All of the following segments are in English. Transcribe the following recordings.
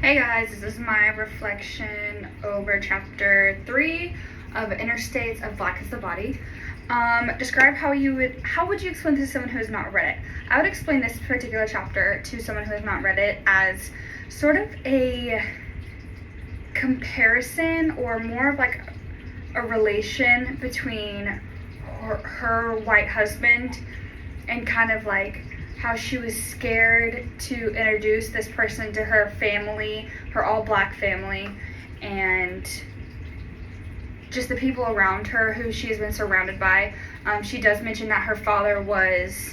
Hey guys, this is my reflection over chapter 3 of Interstates of Black is the Body. Describe how would you explain this to someone who has not read it? I would explain this particular chapter to someone who has not read it as sort of a comparison, or more of like a relation between her white husband, and kind of like how she was scared to introduce this person to her family, her all-black family, and just the people around her who she has been surrounded by. She does mention that her father was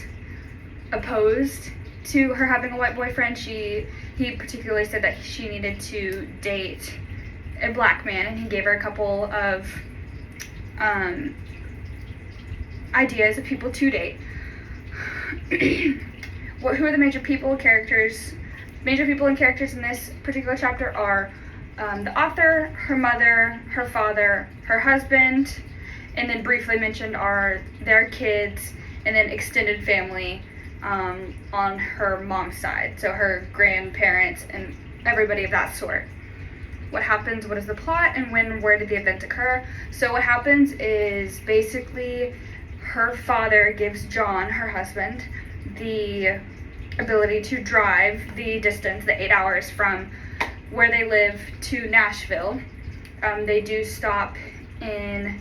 opposed to her having a white boyfriend. He particularly said that she needed to date a black man, and he gave her a couple of ideas of people to date. Who are the major people and characters in this particular chapter are the author, her mother, her father, her husband, and then briefly mentioned are their kids, and then extended family on her mom's side, so her grandparents and everybody of that sort. What happens, what is the plot, and where did the event occur? So what happens is basically her father gives John, her husband, the ability to drive the distance, the 8 hours from where they live to Nashville. They do stop in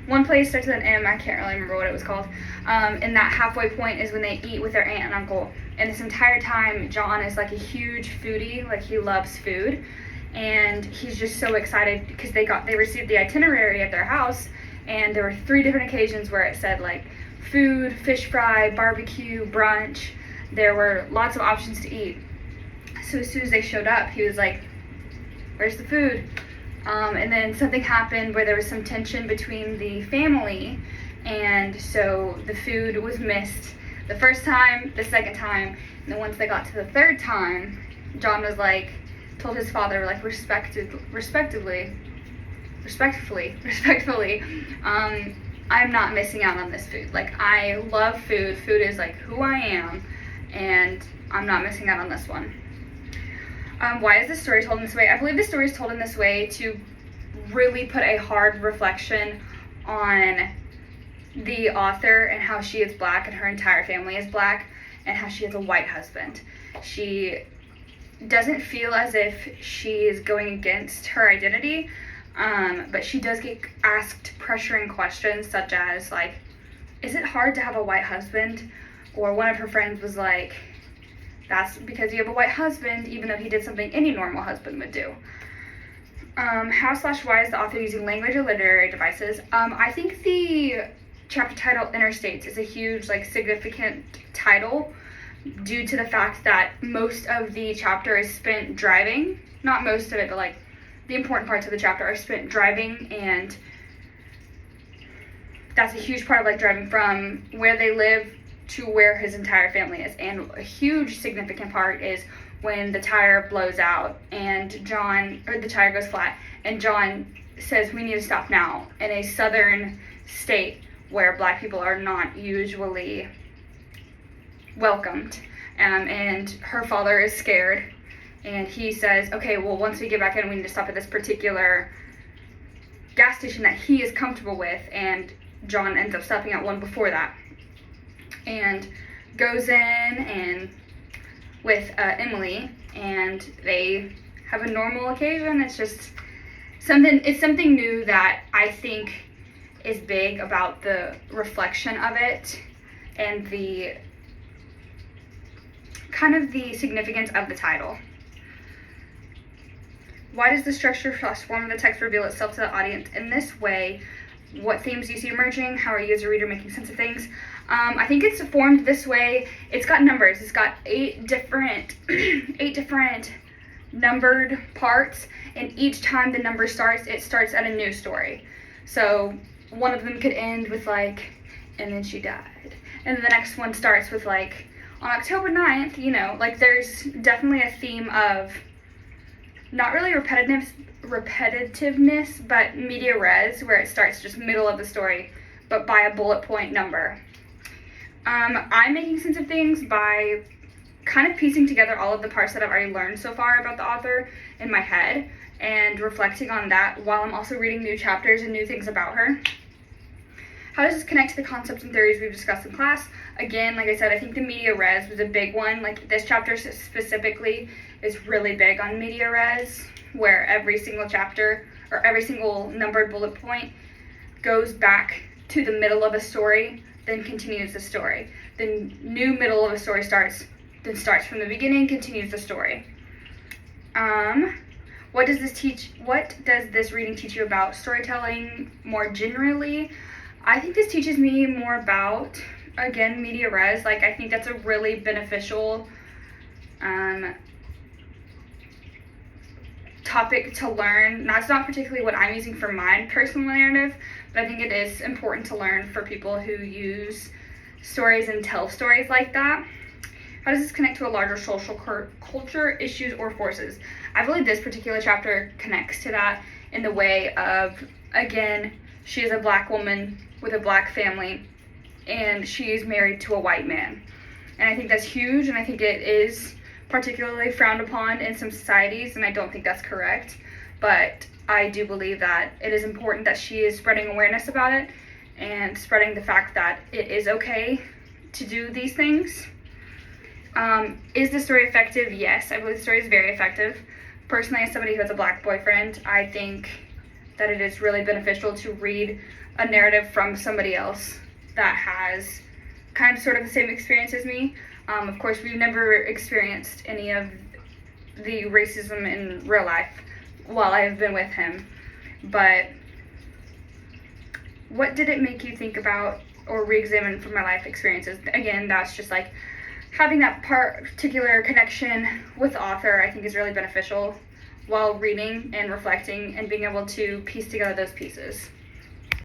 one place, starts with an M, I can't really remember what it was called. And that halfway point is when they eat with their aunt and uncle. And this entire time, John is like a huge foodie, like he loves food. And he's just so excited because they received the itinerary at their house, and there were 3 different occasions where it said like food, fish fry, barbecue, brunch. There were lots of options to eat. So as soon as they showed up, he was like, where's the food? And then something happened where there was some tension between the family, and so the food was missed the first time, the second time, and then once they got to the third time, John was like, told his father, like, respectfully, I'm not missing out on this food. Like, I love food. Food is like who I am, and I'm not missing out on this one. Why is this story told in this way? I believe the story is told in this way to really put a hard reflection on the author and how she is black and her entire family is black, and how she has a white husband. She doesn't feel as if she is going against her identity, but she does get asked pressuring questions such as like, is it hard to have a white husband? Or one of her friends was like, that's because you have a white husband, even though he did something any normal husband would do. How/why is the author using language or literary devices? I think the chapter title Interstates is a huge, like, significant title due to the fact that most of the chapter is spent driving. Not most of it, but like the important parts of the chapter are spent driving, and that's a huge part of like driving from where they live to where his entire family is. And a huge significant part is when the tire blows out and the tire goes flat, and John says we need to stop now, in a southern state where black people are not usually welcomed. And her father is scared, and he says, okay, well, once we get back in, we need to stop at this particular gas station that he is comfortable with, and John ends up stopping at one before that, and goes in and with Emily, and they have a normal occasion. It's just something new that I think is big about the reflection of it, and the kind of the significance of the title. Why does the structure / form of the text reveal itself to the audience in this way? What themes do you see emerging? How are you as a reader making sense of things? I think it's formed this way. It's got numbers. It's got 8 different numbered parts, and each time the number starts, it starts at a new story. So one of them could end with like, and then she died. And then the next one starts with like, on October 9th, you know, like there's definitely a theme of not really repetitiveness, but media res, where it starts just middle of the story, but by a bullet point number. I'm making sense of things by kind of piecing together all of the parts that I've already learned so far about the author in my head and reflecting on that while I'm also reading new chapters and new things about her. How does this connect to the concepts and theories we've discussed in class? Again, like I said, I think the media res was a big one. Like this chapter specifically is really big on media res, where every single chapter or every single numbered bullet point goes back to the middle of a story, then continues the story. The new middle of a story starts from the beginning, continues the story. What does this reading teach you about storytelling more generally? I think this teaches me more about, again, media res. Like, I think that's a really beneficial topic to learn. That's not particularly what I'm using for my personal narrative, but I think it is important to learn for people who use stories and tell stories like that. How does this connect to a larger social culture, issues, or forces? I believe this particular chapter connects to that in the way of, again, she is a black woman with a black family, and she is married to a white man. And I think that's huge, and I think it is particularly frowned upon in some societies, and I don't think that's correct. But I do believe that it is important that she is spreading awareness about it and spreading the fact that it is okay to do these things. Is the story effective? Yes, I believe the story is very effective. Personally, as somebody who has a black boyfriend, I think that it is really beneficial to read a narrative from somebody else that has kind of sort of the same experience as me. Of course, we've never experienced any of the racism in real life while I have been with him. But what did it make you think about or re-examine from my life experiences? Again, that's just like having that particular connection with the author, I think, is really beneficial while reading and reflecting and being able to piece together those pieces.